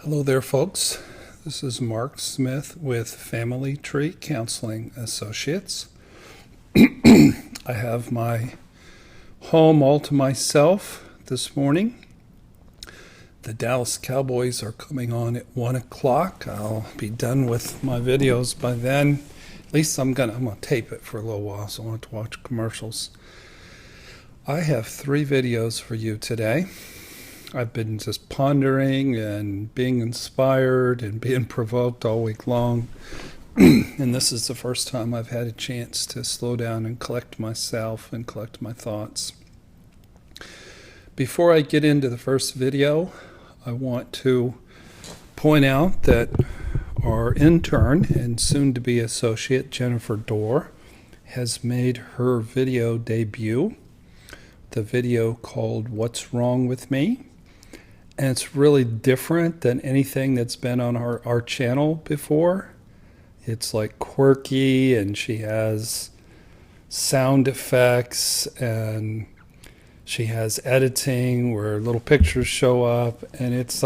Hello there, folks. This is Mark Smith with Family Tree Counseling Associates. I have my home all to myself this morning. The Dallas Cowboys are coming on at 1 o'clock. I'll be done with my videos by then. At least I'm gonna tape it for a little while, so I won't have to watch commercials. I have 3 videos for you today. I've been just pondering and being inspired and being provoked all week long. And this is the first time I've had a chance to slow down and collect myself and collect my thoughts. Before I get into the first video, I want to point out that our intern and soon-to-be associate, Jennifer Dorr, has made her video debut. The video called What's Wrong With Me? And it's really different than anything that's been on our channel before. It's like quirky, and she has sound effects, and she has editing where little pictures show up, and it's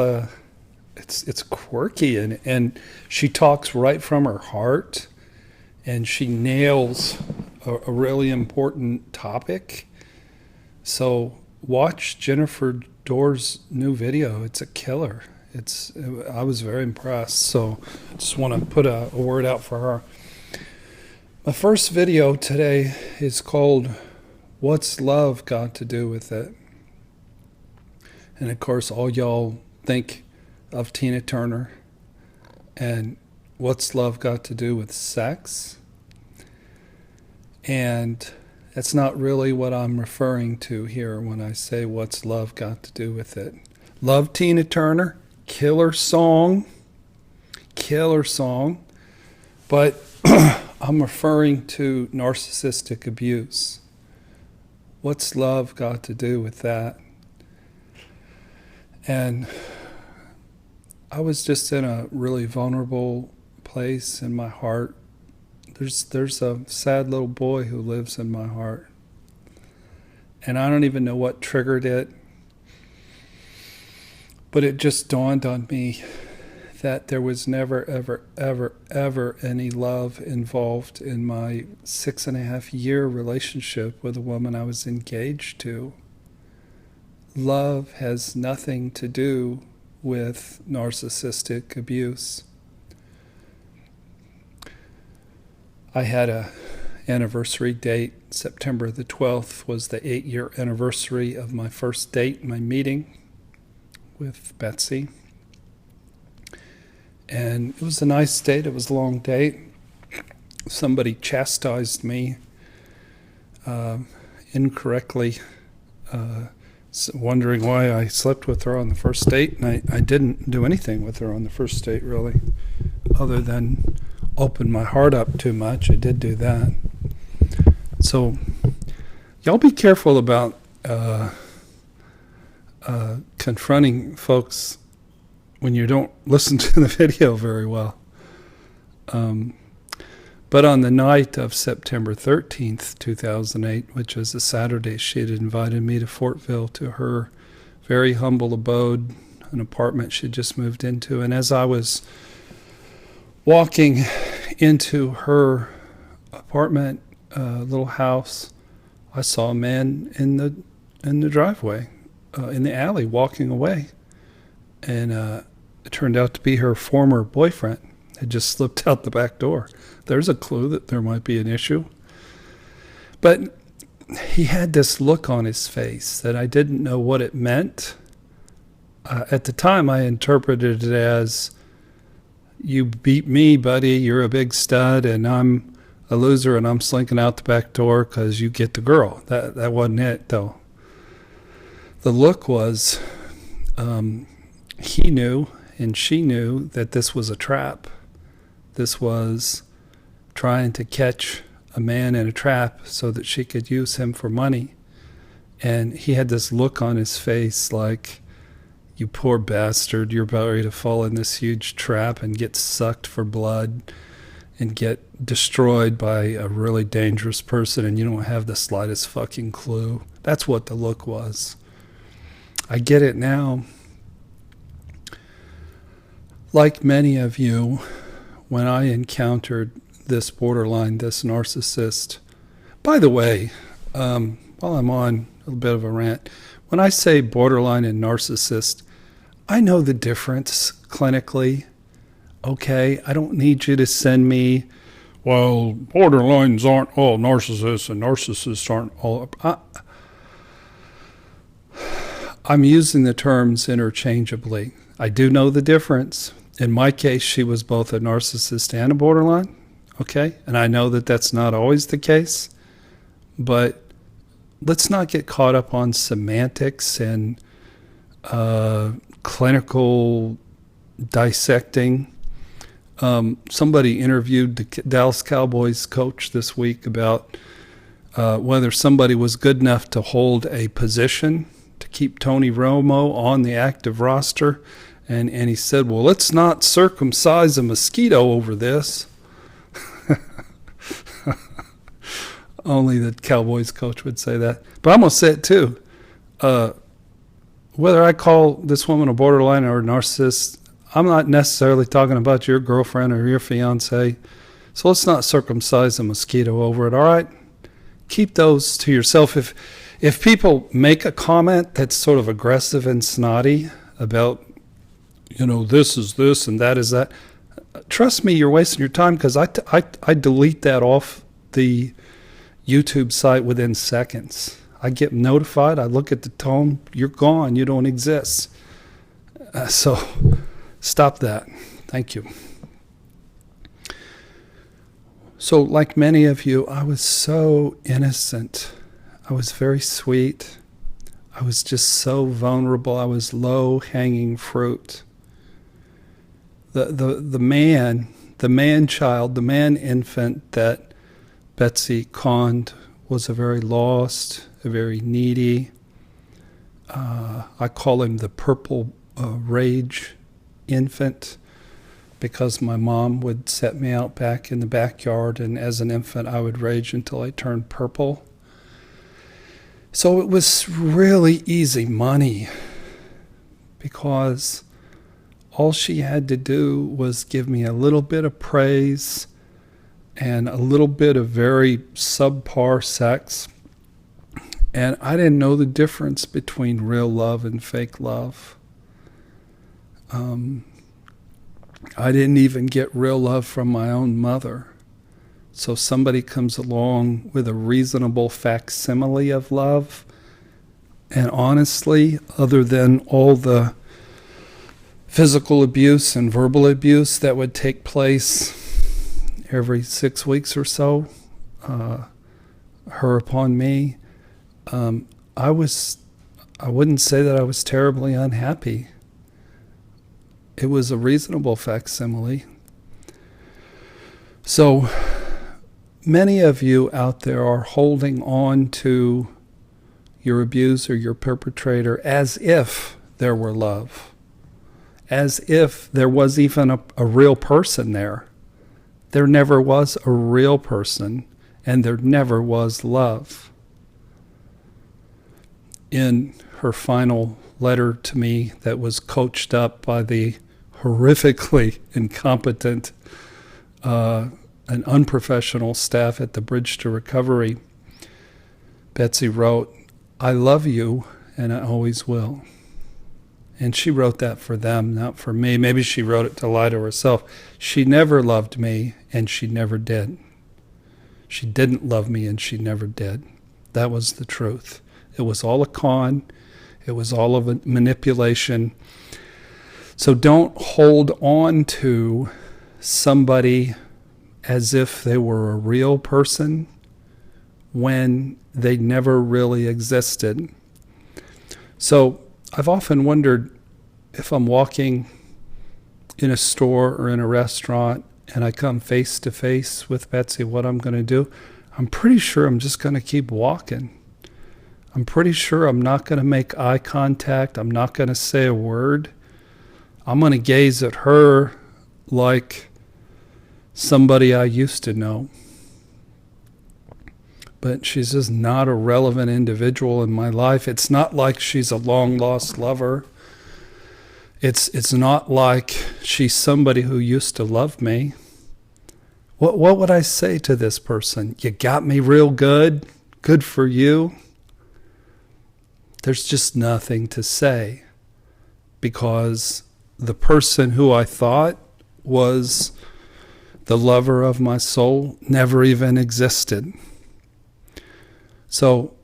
quirky, and she talks right from her heart, and she nails a really important topic. So watch Jennifer Dorr's new video. It's a killer. I was very impressed, so I just want to put a word out for her. My first video today is called What's Love Got to Do with It? And of course, all y'all think of Tina Turner, and what's love got to do with sex? And that's not really what I'm referring to here when I say what's love got to do with it. Love Tina Turner, killer song, but I'm referring to narcissistic abuse. What's love got to do with that? And I was just in a really vulnerable place in my heart. There's a sad little boy who lives in my heart. And I don't even know what triggered it. But it just dawned on me that there was never, ever any love involved in my 6.5-year relationship with a woman I was engaged to. Love has nothing to do with narcissistic abuse. I had a anniversary date. September the 12th was the 8-year anniversary of my first date, my meeting with Betsy. And it was a nice date. It was a long date. Somebody chastised me incorrectly, wondering why I slept with her on the first date. And I didn't do anything with her on the first date, really, other than open my heart up too much. I did do that. So y'all be careful about confronting folks when you don't listen to the video very well. But on the night of September 13th, 2008, which was a Saturday, she had invited me to Fortville to her very humble abode, an apartment she'd just moved into. And as I was walking into her apartment, little house, I saw a man in the driveway, in the alley, walking away, and it turned out to be her former boyfriend. Had just slipped out the back door. There's a clue that there might be an issue. But he had this look on his face that I didn't know what it meant. At the time, I interpreted it as, you beat me, buddy, you're a big stud, and I'm a loser, and I'm slinking out the back door because you get the girl. That wasn't it, though. The look was, he knew and she knew that this was a trap. This was trying to catch a man in a trap so that she could use him for money. And he had this look on his face like, you poor bastard, you're about ready to fall in this huge trap and get sucked for blood and get destroyed by a really dangerous person, and you don't have the slightest fucking clue. That's what the look was. I get it now. Like many of you, when I encountered this borderline, this narcissist, by the way, while I'm on a bit of a rant, when I say borderline and narcissist, I know the difference clinically. Okay, I don't need you to send me, well, borderlines aren't all narcissists and narcissists aren't all. I'm using the terms interchangeably. I do know the difference. In my case, she was both a narcissist and a borderline, okay? And I know that that's not always the case, but let's not get caught up on semantics and clinical dissecting. Somebody interviewed the Dallas Cowboys coach this week about whether somebody was good enough to hold a position to keep Tony Romo on the active roster. And he said, well, let's not circumcise a mosquito over this. Only the Cowboys coach would say that. But I'm going to say it too. Whether I call this woman a borderline or a narcissist, I'm not necessarily talking about your girlfriend or your fiance. So let's not circumcise a mosquito over it, all right? Keep those to yourself. If people make a comment that's sort of aggressive and snotty about, this is this and that is that, trust me, you're wasting your time, because I delete that off the YouTube site within seconds. I get notified. I look at the tone. You're gone. You don't exist. So stop that. Thank you. So like many of you, I was so innocent. I was very sweet. I was just so vulnerable. I was low-hanging fruit. The man child, the man infant that Betsy conned was a very lost, a very needy. I call him the purple rage infant, because my mom would set me out back in the backyard, and as an infant I would rage until I turned purple. So it was really easy money, because all she had to do was give me a little bit of praise and a little bit of very subpar sex. And I didn't know the difference between real love and fake love. I didn't even get real love from my own mother. So somebody comes along with a reasonable facsimile of love, and honestly, other than all the physical abuse and verbal abuse that would take place every 6 weeks or so, her upon me, I wouldn't say that I was terribly unhappy. It was a reasonable facsimile. So many of you out there are holding on to your abuser, your perpetrator, as if there were love, as if there was even a real person there. There never was a real person, and there never was love. In her final letter to me that was coached up by the horrifically incompetent and unprofessional staff at the Bridge to Recovery, Betsy wrote, "I love you and I always will." And she wrote that for them, not for me. Maybe she wrote it to lie to herself. She never loved me, and she never did. She didn't love me, and she never did. That was the truth. It was all a con. It was all of a manipulation. So don't hold on to somebody as if they were a real person when they never really existed. So I've often wondered, if I'm walking in a store or in a restaurant and I come face to face with Betsy, what I'm going to do. I'm pretty sure I'm just going to keep walking. I'm pretty sure I'm not going to make eye contact. I'm not going to say a word. I'm going to gaze at her like somebody I used to know. But she's just not a relevant individual in my life. It's not like she's a long-lost lover. It's not like she's somebody who used to love me. What would I say to this person? You got me real good. Good for you. There's just nothing to say, because the person who I thought was the lover of my soul never even existed. So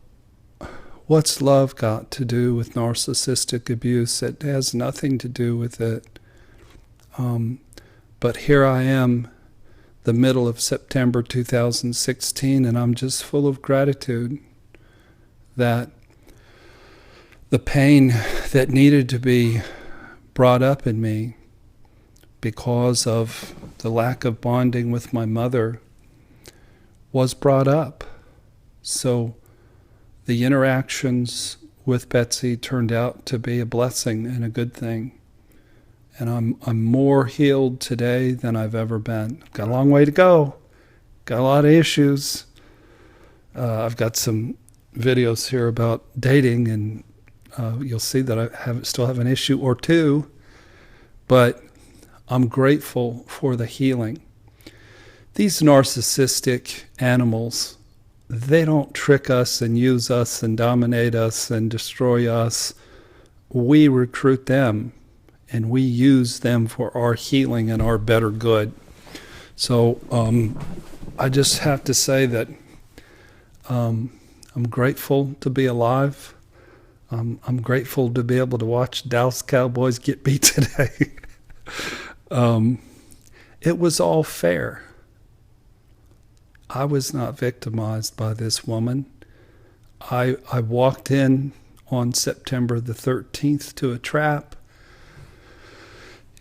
what's love got to do with narcissistic abuse? It has nothing to do with it. But here I am, the middle of September 2016, and I'm just full of gratitude that the pain that needed to be brought up in me because of the lack of bonding with my mother was brought up. So the interactions with Betsy turned out to be a blessing and a good thing. And I'm more healed today than I've ever been. I've got a long way to go. Got a lot of issues. I've got some videos here about dating, and you'll see that I still have an issue or two. But I'm grateful for the healing. These narcissistic animals, they don't trick us and use us and dominate us and destroy us. We recruit them, and we use them for our healing and our better good. So I just have to say that I'm grateful to be alive. I'm grateful to be able to watch Dallas Cowboys get beat today. It was all fair. I was not victimized by this woman. I walked in on September the 13th to a trap,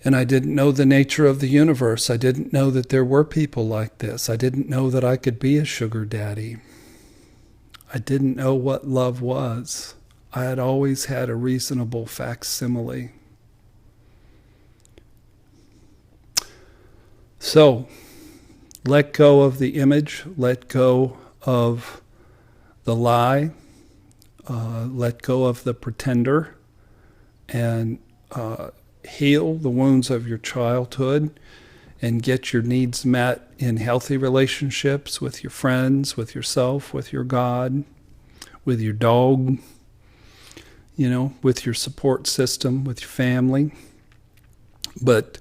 and I didn't know the nature of the universe. I didn't know that there were people like this. I didn't know that I could be a sugar daddy. I didn't know what love was. I had always had a reasonable facsimile. So, let go of the image, let go of the lie, let go of the pretender, and heal the wounds of your childhood and get your needs met in healthy relationships with your friends, with yourself, with your God, with your dog, with your support system, with your family. But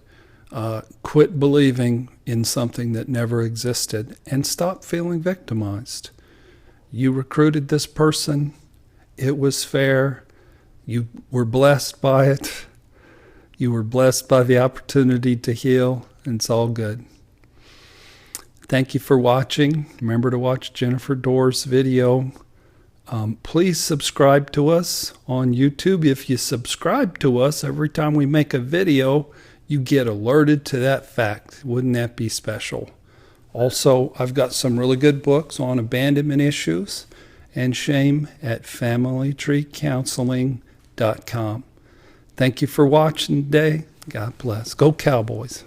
quit believing in something that never existed and stop feeling victimized. You recruited this person. It was fair. You were blessed by it. You were blessed by the opportunity to heal, and it's all good. Thank you for watching. Remember to watch Jennifer Doerr's video. Please subscribe to us on YouTube. If you subscribe to us, every time we make a video, you get alerted to that fact. Wouldn't that be special? Also, I've got some really good books on abandonment issues and shame at familytreecounseling.com. Thank you for watching today. God bless. Go Cowboys.